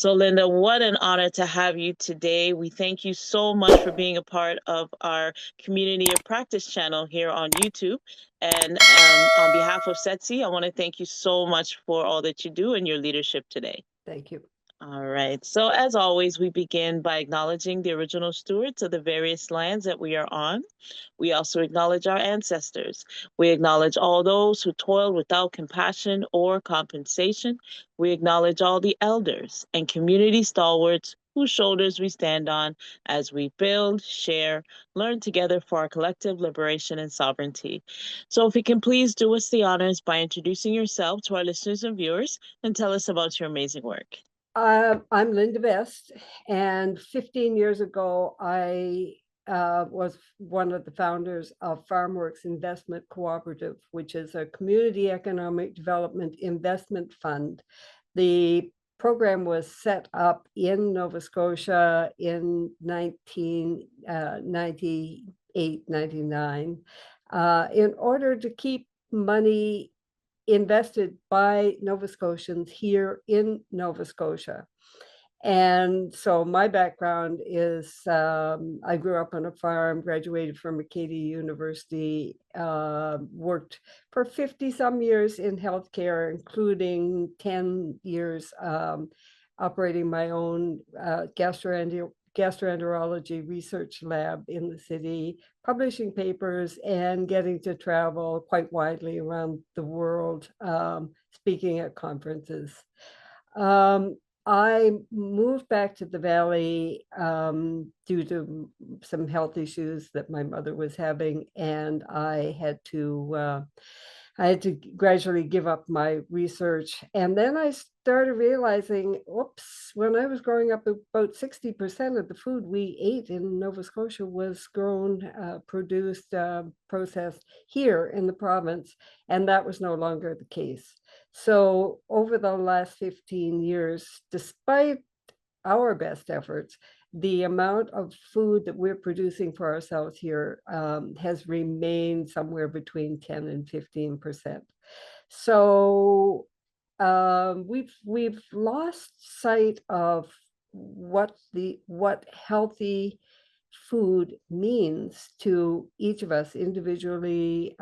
So, Linda, what an honor to have you today. We thank you so much for being a part of our Community of Practice channel here on YouTube. And on behalf of SETSI, I want to thank you so much for all that you do and your leadership today. Thank you. All right. So, as always, we begin by acknowledging the original stewards of the various lands that we are on. We also acknowledge our ancestors. We acknowledge all those who toiled without compassion or compensation. We acknowledge all the elders and community stalwarts whose shoulders we stand on as we build, share, learn together for our collective liberation and sovereignty. So, if you can please do us the honors by introducing yourself to our listeners and viewers and tell us about your amazing work. I'm Linda Best, and 15 years ago, I was one of the founders of Farmworks Investment Cooperative, which is a community economic development investment fund. The program was set up in Nova Scotia in 1998, 99, in order to keep money invested by Nova Scotians here in Nova Scotia. And so my background is I grew up on a farm, graduated from Acadia University, worked for 50 some years in healthcare, including 10 years operating my own gastroenterology research lab in the city, publishing papers and getting to travel quite widely around the world, speaking at conferences. I moved back to the Valley due to some health issues that my mother was having, and I had to gradually give up my research. And then I started realizing, oops, when I was growing up, about 60% of the food we ate in Nova Scotia was grown, produced, processed here in the province, and that was no longer the case. So over the last 15 years, despite our best efforts, the amount of food that we're producing for ourselves here has remained somewhere between 10 and 15%. So we've lost sight of what healthy food means to each of us individually,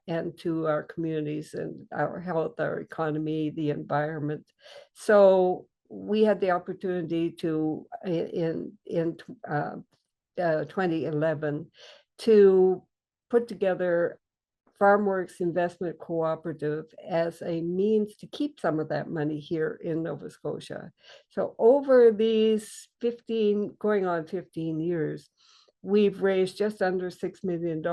and to our communities and our health, our economy, the environment. So we had the opportunity to, in 2011, to put together Farmworks Investment Cooperative as a means to keep some of that money here in Nova Scotia. So over these going on 15 years, we've raised just under $6 million,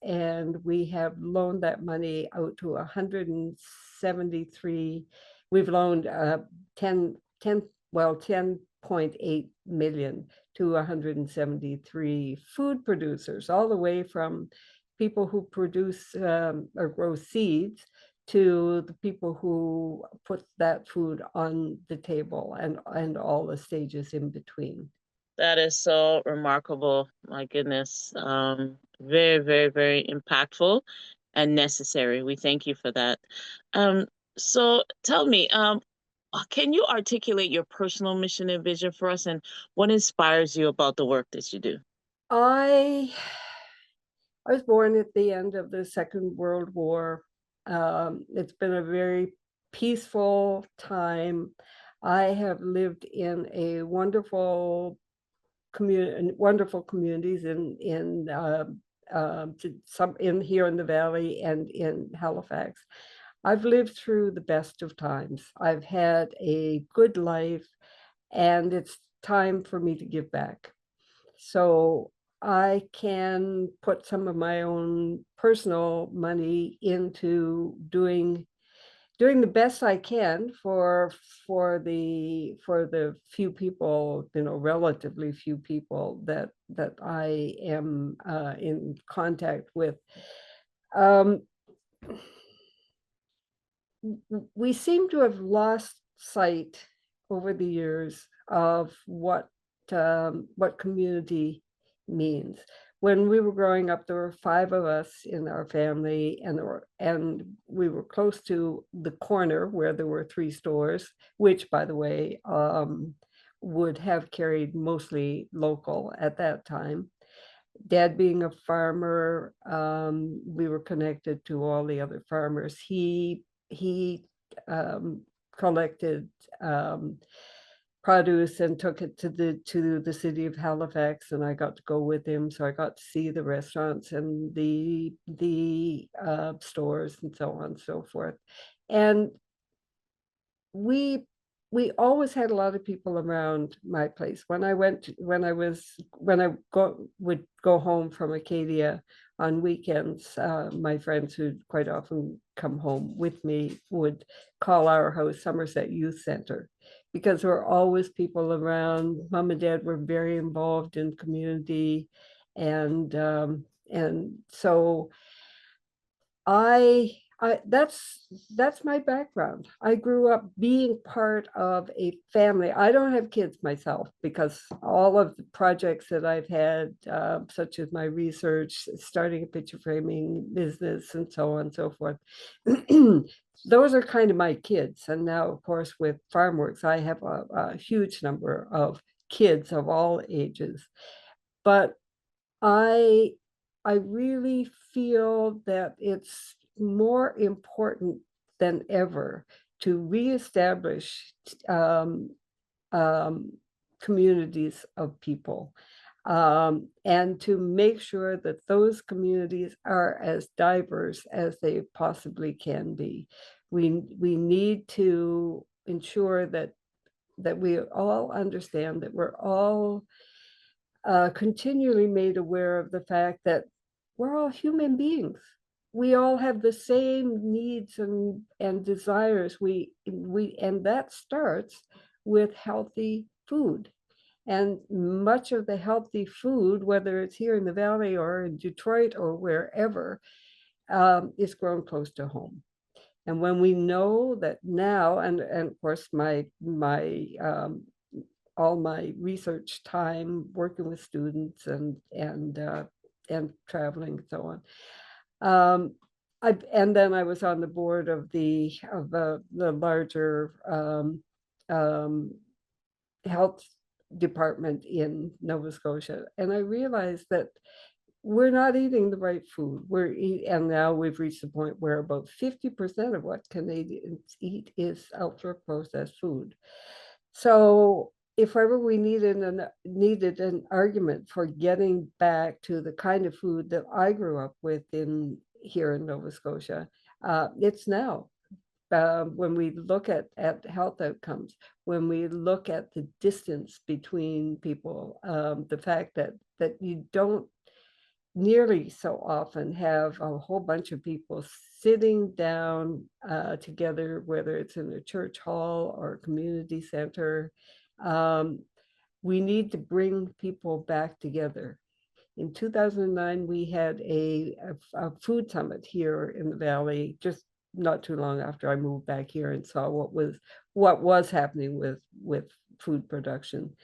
and we have loaned that money out to 173. We've loaned 10.8 million to 173 food producers, all the way from people who produce or grow seeds to the people who put that food on the table, and all the stages in between. That is so remarkable. My goodness. Very, very, very impactful and necessary. We thank you for that. So tell me, can you articulate your personal mission and vision for us, and what inspires you about the work that you do? I was born at the end of the Second World War. It's been a very peaceful time. I have lived in a wonderful communities in some in here in the Valley and in Halifax. I've lived through the best of times. I've had a good life, and it's time for me to give back. So I can put some of my own personal money into doing the best I can for the few people, relatively few people that I am in contact with. We seem to have lost sight over the years of what community means. when we were growing up, there were 5 of us in our family, and we were close to the corner where there were 3 stores, which, by the way, would have carried mostly local at that time. Dad being a farmer, we were connected to all the other farmers. He collected produce and took it to the city of Halifax, and I got to go with him. So I got to see the restaurants and the stores and so on and so forth. And we we always had a lot of people around my place. When I would go home from Acadia on weekends, my friends who'd quite often come home with me would call our house Somerset Youth Center, because there were always people around. Mom and Dad were very involved in community, and so I that's my background. I grew up being part of a family. I don't have kids myself, because all of the projects that I've had, such as my research, starting a picture framing business, and so on and so forth, those are kind of my kids. And now, of course, with Farmworks, I have a huge number of kids of all ages. But I I really feel that it's more important than ever to reestablish um, um, communities of people, and to make sure that those communities are as diverse as they possibly can be. We need to ensure that we all understand that we're all continually made aware of the fact that we're all human beings. We all have the same needs and desires. And that starts with healthy food. And much of the healthy food, whether it's here in the Valley or in Detroit or wherever, is grown close to home. And when we know that now, and of course, all my research time working with students and traveling and so on. And then I was on the board of the larger health department in Nova Scotia, and I realized that we're not eating the right food. And now we've reached the point where about 50% of what Canadians eat is ultra processed food. So if ever we needed an argument for getting back to the kind of food that I grew up with here in Nova Scotia, it's now. When we look at health outcomes, when we look at the distance between people, the fact that you don't nearly so often have a whole bunch of people sitting down together, whether it's in a church hall or a community center. We need to bring people back together. In 2009, we had a food summit here in the Valley, just not too long after I moved back here and saw what was happening with food production.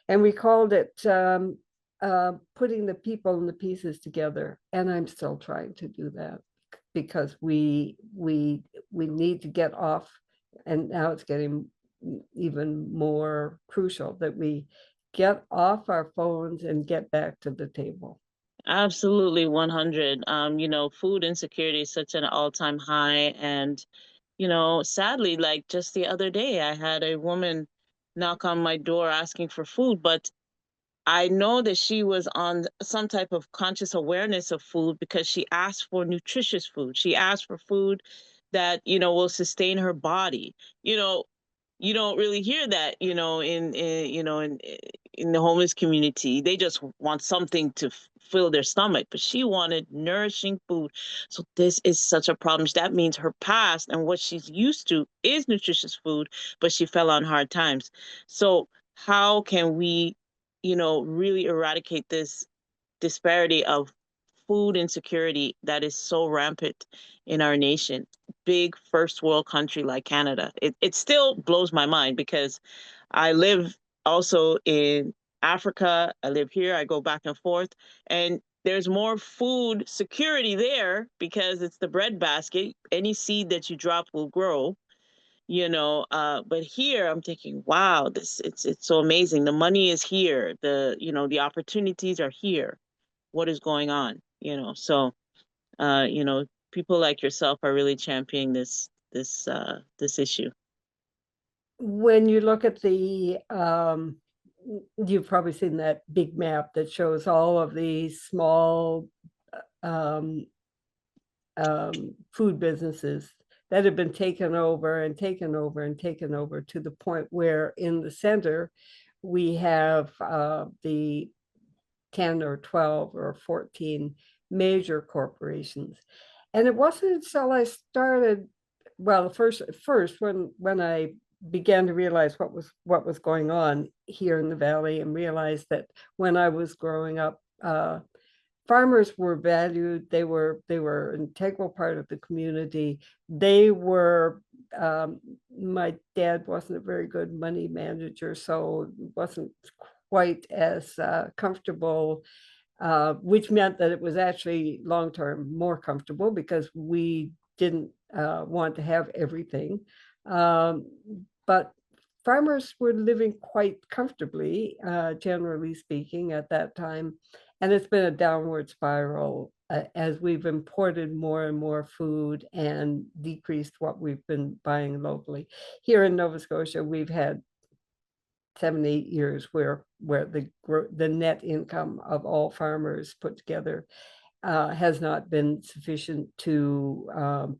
And we called it putting the people and the pieces together. And I'm still trying to do that, because we need to get off, and now it's getting even more crucial that we get off our phones and get back to the table. Absolutely 100. Food insecurity is such an all-time high. And, sadly, like just the other day, I had a woman knock on my door asking for food, but I know that she was on some type of conscious awareness of food because she asked for nutritious food. She asked for food that, will sustain her body. You know, you don't really hear that, in the homeless community. They just want something to fill their stomach, but she wanted nourishing food. So this is such a problem. That means her past and what she's used to is nutritious food, but she fell on hard times. So how can we, really eradicate this disparity of food insecurity that is so rampant in our nation, big first world country like Canada? It still blows my mind because I live also in Africa. I live here. I go back and forth. And there's more food security there because it's the breadbasket. Any seed that you drop will grow, but here I'm thinking, wow, it's so amazing. The money is here. The opportunities are here. What is going on? So people like yourself are really championing this issue. When you look at you've probably seen that big map that shows all of these small um, food businesses that have been taken over and taken over and taken over to the point where in the center we have the 10 or 12 or 14 major corporations. And it wasn't until I started, well, first when I began to realize what was going on here in the valley, and realized that when I was growing up, farmers were valued. They were an integral part of the community. They were my dad wasn't a very good money manager, so wasn't quite as comfortable, which meant that it was actually long-term more comfortable because we didn't want to have everything. Um, but farmers were living quite comfortably, generally speaking, at that time. And it's been a downward spiral as we've imported more and more food and decreased what we've been buying locally. Here in Nova Scotia, we've had 7, 8 years where the net income of all farmers put together has not been sufficient to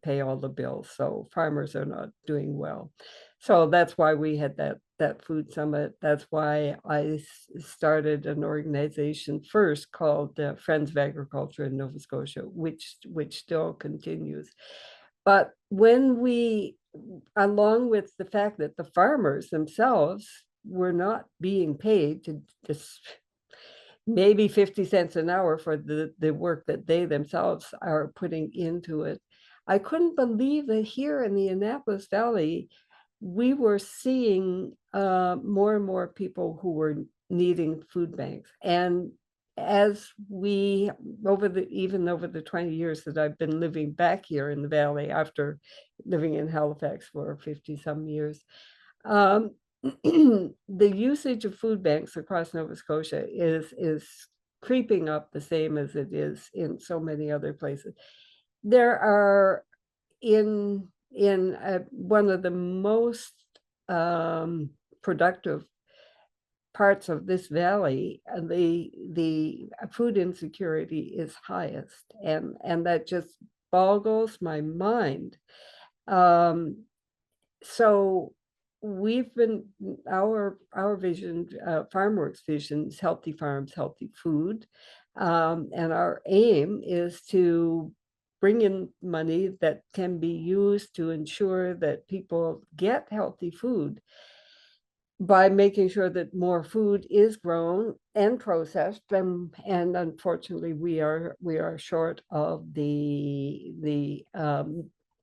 pay all the bills. So farmers are not doing well. So that's why we had that food summit. That's why I started an organization first called Friends of Agriculture in Nova Scotia, which still continues. But along with the fact that the farmers themselves were not being paid to just maybe 50 cents an hour for the work that they themselves are putting into it. I couldn't believe that here in the Annapolis Valley, we were seeing more and more people who were needing food banks. And as we, even over the 20 years that I've been living back here in the Valley after living in Halifax for 50 some years, um, the usage of food banks across Nova Scotia is creeping up the same as it is in so many other places. There are in one of the most productive parts of this valley, the food insecurity is highest, and that just boggles my mind. So we've been our vision, Farmworks vision, is healthy farms, healthy food, and our aim is to bring in money that can be used to ensure that people get healthy food by making sure that more food is grown and processed. And unfortunately we are short of the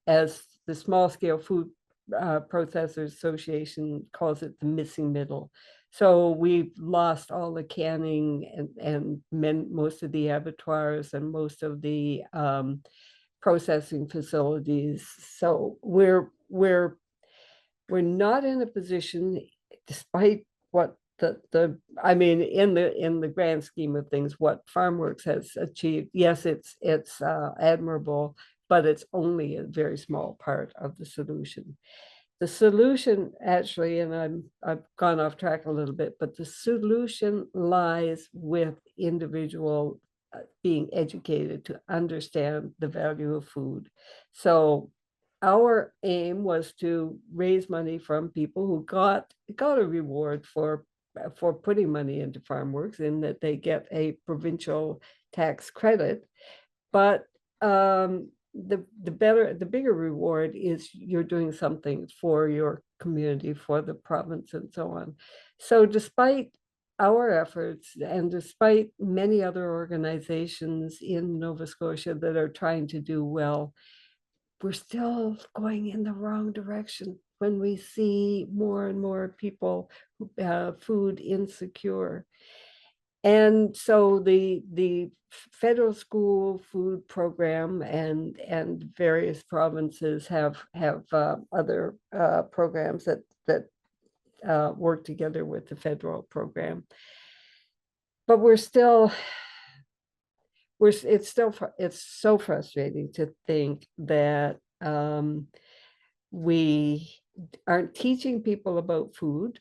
as the small scale food processors association calls it, the missing middle. So we've lost all the canning and most of the abattoirs and most of the processing facilities. So we're not in a position, despite what I mean, in the grand scheme of things, what Farmworks has achieved. Yes, it's admirable, but it's only a very small part of the solution. The solution, actually, and I've gone off track a little bit, but the solution lies with individual being educated to understand the value of food. So our aim was to raise money from people who got a reward for putting money into Farmworks, in that they get a provincial tax credit. But the bigger reward is you're doing something for your community, for the province, and so on. So despite our efforts, and despite many other organizations in Nova Scotia that are trying to do well, we're still going in the wrong direction when we see more and more people food insecure. And so the federal school food program and various provinces have other programs that work together with the federal program. But it's so frustrating to think that we aren't teaching people about food.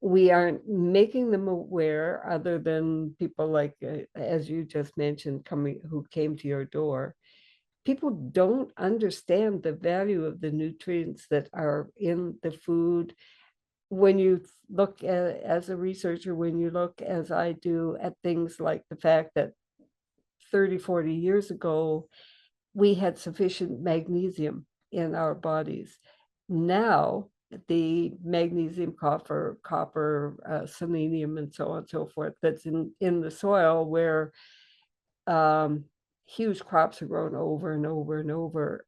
We aren't making them aware, other than people like, as you just mentioned, who came to your door. People don't understand the value of the nutrients that are in the food. When you look at, as a researcher, when you look, as I do, at things like the fact that 30, 40 years ago, we had sufficient magnesium in our bodies. Now, the magnesium, copper, selenium, and so on and so forth, that's in the soil where huge crops are grown over and over and over.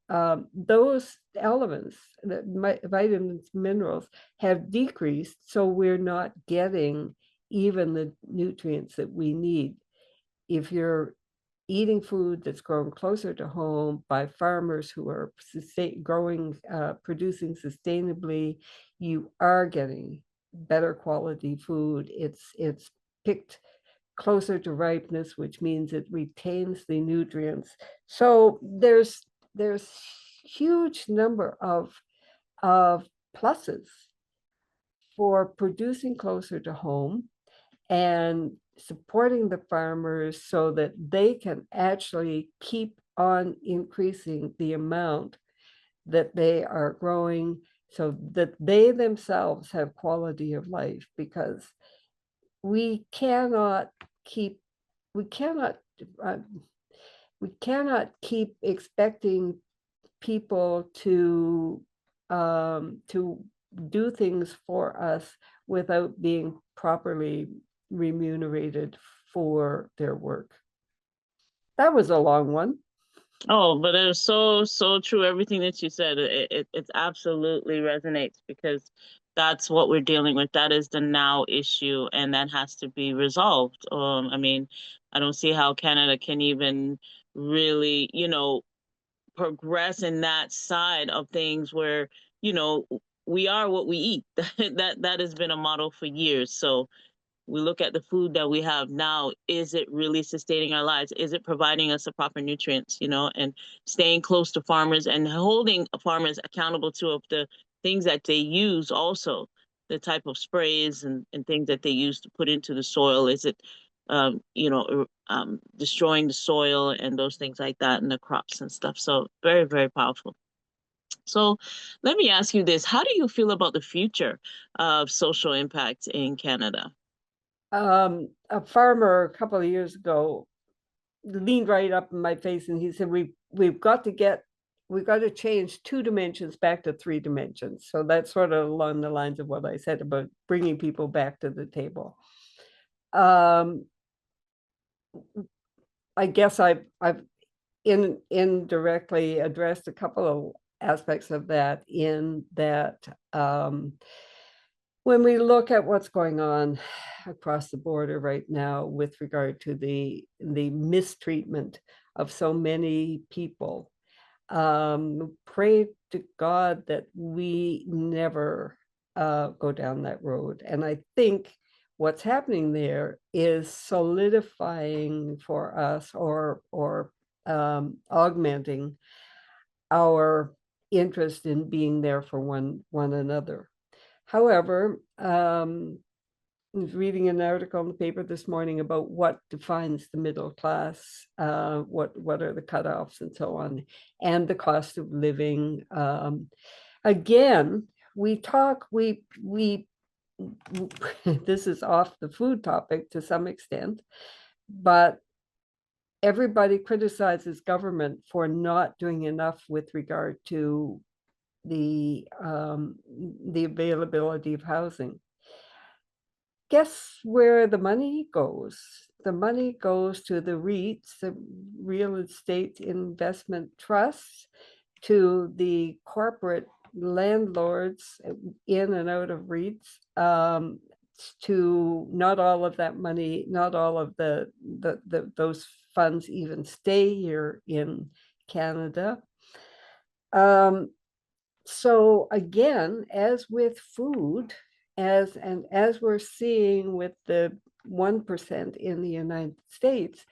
Those elements, vitamins, minerals, have decreased, so we're not getting even the nutrients that we need. If you're eating food that's grown closer to home by farmers who are producing sustainably, you are getting better quality food. It's picked closer to ripeness, which means it retains the nutrients. So there's huge number of pluses for producing closer to home and supporting the farmers so that they can actually keep on increasing the amount that they are growing, so that they themselves have quality of life. Because we cannot keep we cannot uh, we cannot keep expecting people to do things for us without being properly remunerated for their work. That was a long one. Oh, but it was so true. Everything that you said, it absolutely resonates, because that's what we're dealing with. That is the now issue, and that has to be resolved. I mean, I don't see how Canada can even really, progress in that side of things where, you know, we are what we eat. That has been a model for years. So we look at the food that we have now. Is it really sustaining our lives? Is it providing us the proper nutrients, and staying close to farmers and holding farmers accountable to of the things that they use, also the type of sprays and things that they use to put into the soil. Is it destroying the soil and those things like that, and the crops and stuff? So very, very powerful. So let me ask you this: how do you feel about the future of social impact in Canada? A farmer a couple of years ago leaned right up in my face and he said, we've got to change 2 dimensions back to 3 dimensions. So that's sort of along the lines of what I said about bringing people back to the table. I guess I've indirectly addressed a couple of aspects of that, in that when we look at what's going on across the border right now with regard to the mistreatment of so many people, pray to God that we never go down that road. And I think what's happening there is solidifying for us, or augmenting our interest in being there for one another. However, I was reading an article in the paper this morning about what defines the middle class, what are the cutoffs and so on, and the cost of living. Again, we this is off the food topic to some extent, but everybody criticizes government for not doing enough with regard to the availability of housing. Guess where the money goes? The money goes to the REITs, the real estate investment trusts, to the corporate landlords in and out of REITs, to not all of that money, not all of those funds even stay here in Canada. So again, as with food, as we're seeing with the 1% in the United States,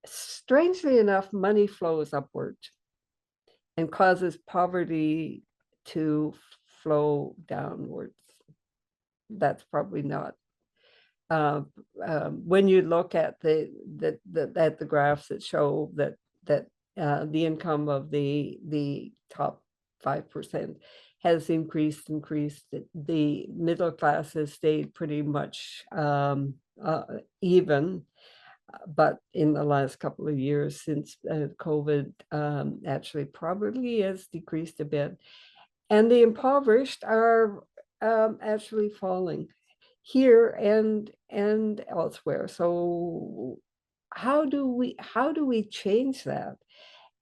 strangely enough, money flows upward and causes poverty to flow downwards. That's probably not. When you look at the graphs that show that the income of the top 5% has increased, the middle class has stayed pretty much even. But in the last couple of years since COVID, actually probably has decreased a bit. And the impoverished are actually falling here and elsewhere. So how do we change that?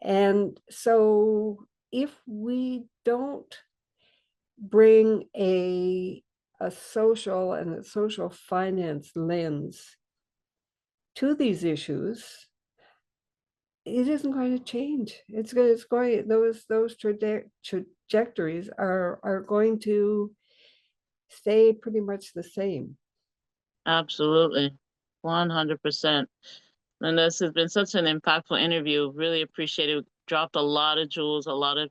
And so if we don't bring a social and a social finance lens to these issues, it isn't going to change. It's going those trajectories are going to stay pretty much the same. Absolutely. 100%. And this has been such an impactful interview. Really appreciate it. Dropped a lot of jewels, a lot of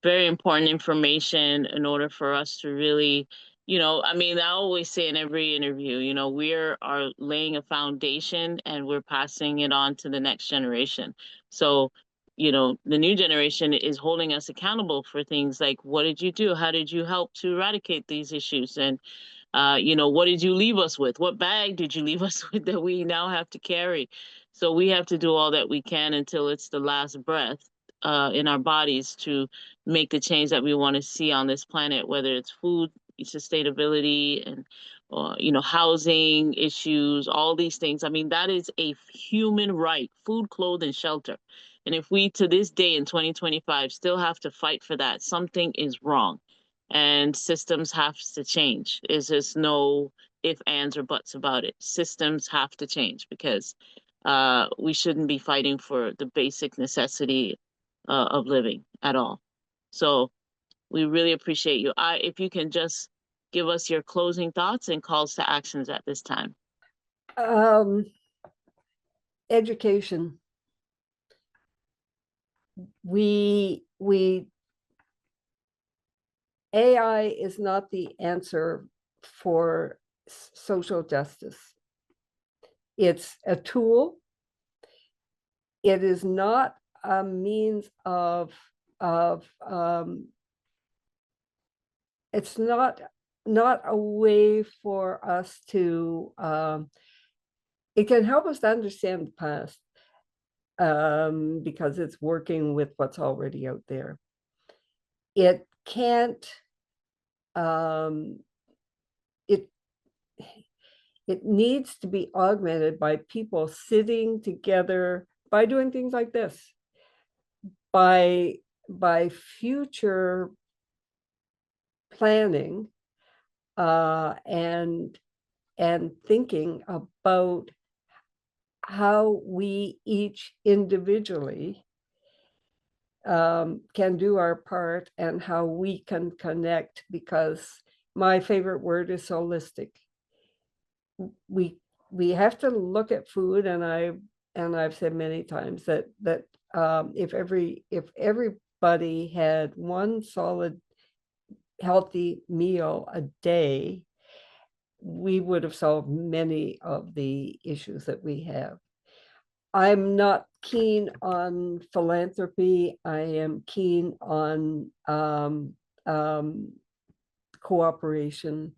very important information in order for us to really, I mean, I always say in every interview, we are laying a foundation and we're passing it on to the next generation. So, the new generation is holding us accountable for things like, what did you do? How did you help to eradicate these issues? And what did you leave us with? What bag did you leave us with that we now have to carry? So we have to do all that we can until it's the last breath in our bodies to make the change that we want to see on this planet, whether it's food sustainability and housing issues, all these things. I mean, that is a human right: food, clothing, shelter. And if we to this day in 2025 still have to fight for that, something is wrong, and systems have to change. There's just no if, ands, or buts about it. Systems have to change because we shouldn't be fighting for the basic necessity of living at all. So we really appreciate you. If you can just give us your closing thoughts and calls to actions at this time. Education. AI is not the answer for social justice. It's a tool. It is not a means of it's not a way for us to it can help us to understand the past because it's working with what's already out there. It can't it needs to be augmented by people sitting together, by doing things like this, by future planning and thinking about how we each individually can do our part and how we can connect, because my favorite word is holistic. We have to look at food, and I've said many times that if everybody had one solid healthy meal a day, we would have solved many of the issues that we have. I'm not keen on philanthropy. I am keen on cooperation.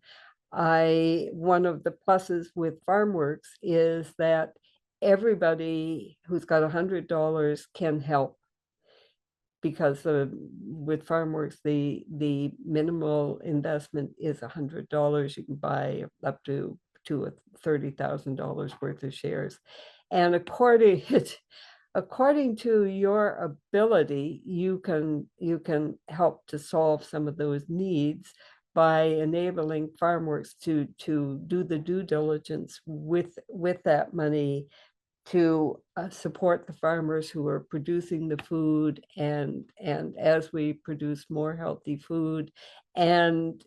One of the pluses with Farmworks is that everybody who's got $100 can help, because with Farmworks, the minimal investment is $100. You can buy up to $30,000 worth of shares. And according to your ability, you can help to solve some of those needs by enabling Farmworks to do the due diligence with that money to support the farmers who are producing the food, and as we produce more healthy food, and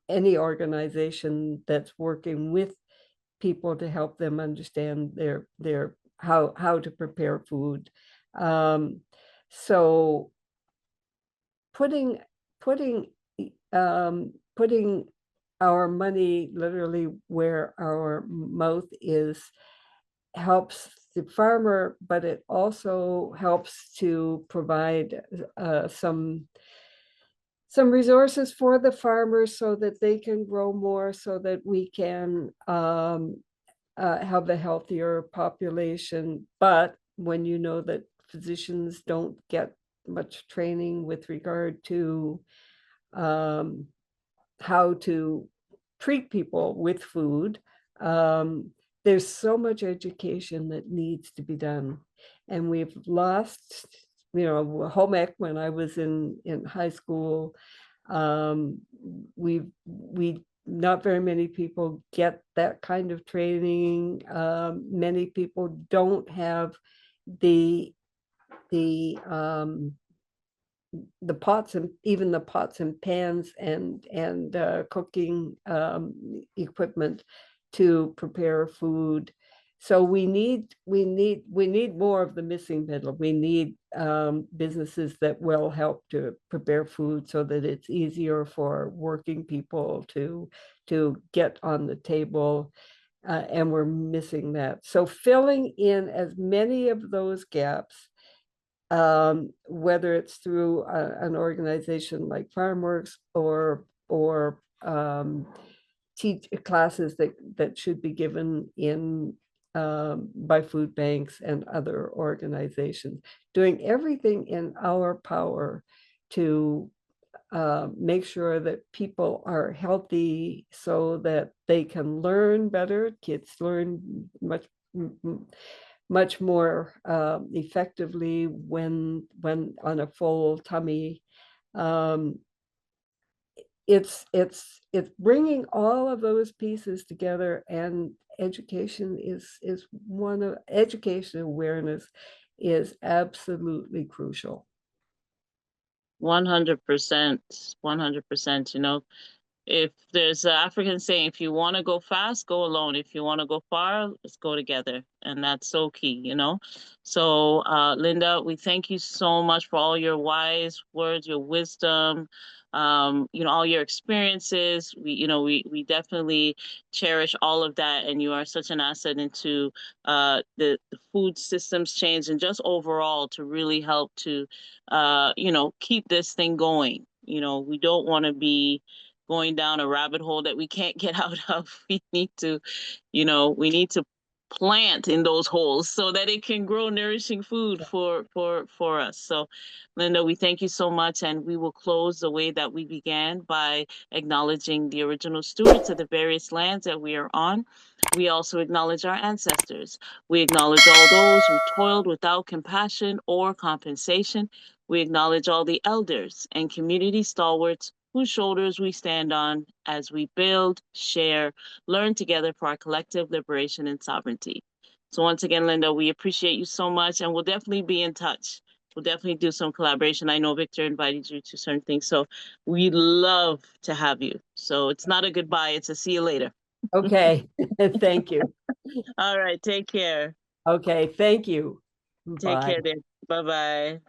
any organization that's working with people to help them understand their how to prepare food. So putting putting our money literally where our mouth is helps the farmer, but it also helps to provide some resources for the farmers so that they can grow more, so that we can have a healthier population. But when you know that physicians don't get much training with regard to how to treat people with food, there's so much education that needs to be done. And we've lost, home ec when I was in high school. We not very many people get that kind of training. Many people don't have the pots, and even the pots and pans and cooking equipment to prepare food. So we need more of the missing middle. We need businesses that will help to prepare food so that it's easier for working people to get on the table, and we're missing that. So filling in as many of those gaps, whether it's through an organization like Farmworks or teach classes that should be given in by food banks and other organizations, doing everything in our power to make sure that people are healthy so that they can learn better. Kids learn much more effectively when on a full tummy. It's bringing all of those pieces together, and education education awareness is absolutely crucial. 100%, 100%. If there's an African saying, if you want to go fast, go alone. If you want to go far, let's go together. And that's so key. So, Linda, we thank you so much for all your wise words, your wisdom, all your experiences. We definitely cherish all of that. And you are such an asset into the food systems change, and just overall to really help to, keep this thing going. We don't want to be going down a rabbit hole that we can't get out of. We need to plant in those holes so that it can grow nourishing food for us. So, Linda, we thank you so much, and we will close the way that we began by acknowledging the original stewards of the various lands that we are on. We also acknowledge our ancestors. We acknowledge all those who toiled without compassion or compensation. We acknowledge all the elders and community stalwarts whose shoulders we stand on as we build, share, learn together for our collective liberation and sovereignty. So once again, Linda, we appreciate you so much, and we'll definitely be in touch. We'll definitely do some collaboration. I know Victor invited you to certain things, so we'd love to have you. So it's not a goodbye, it's a see you later. Okay, thank you. All right, take care. Okay, thank you. Take Bye. care, then. Bye-bye.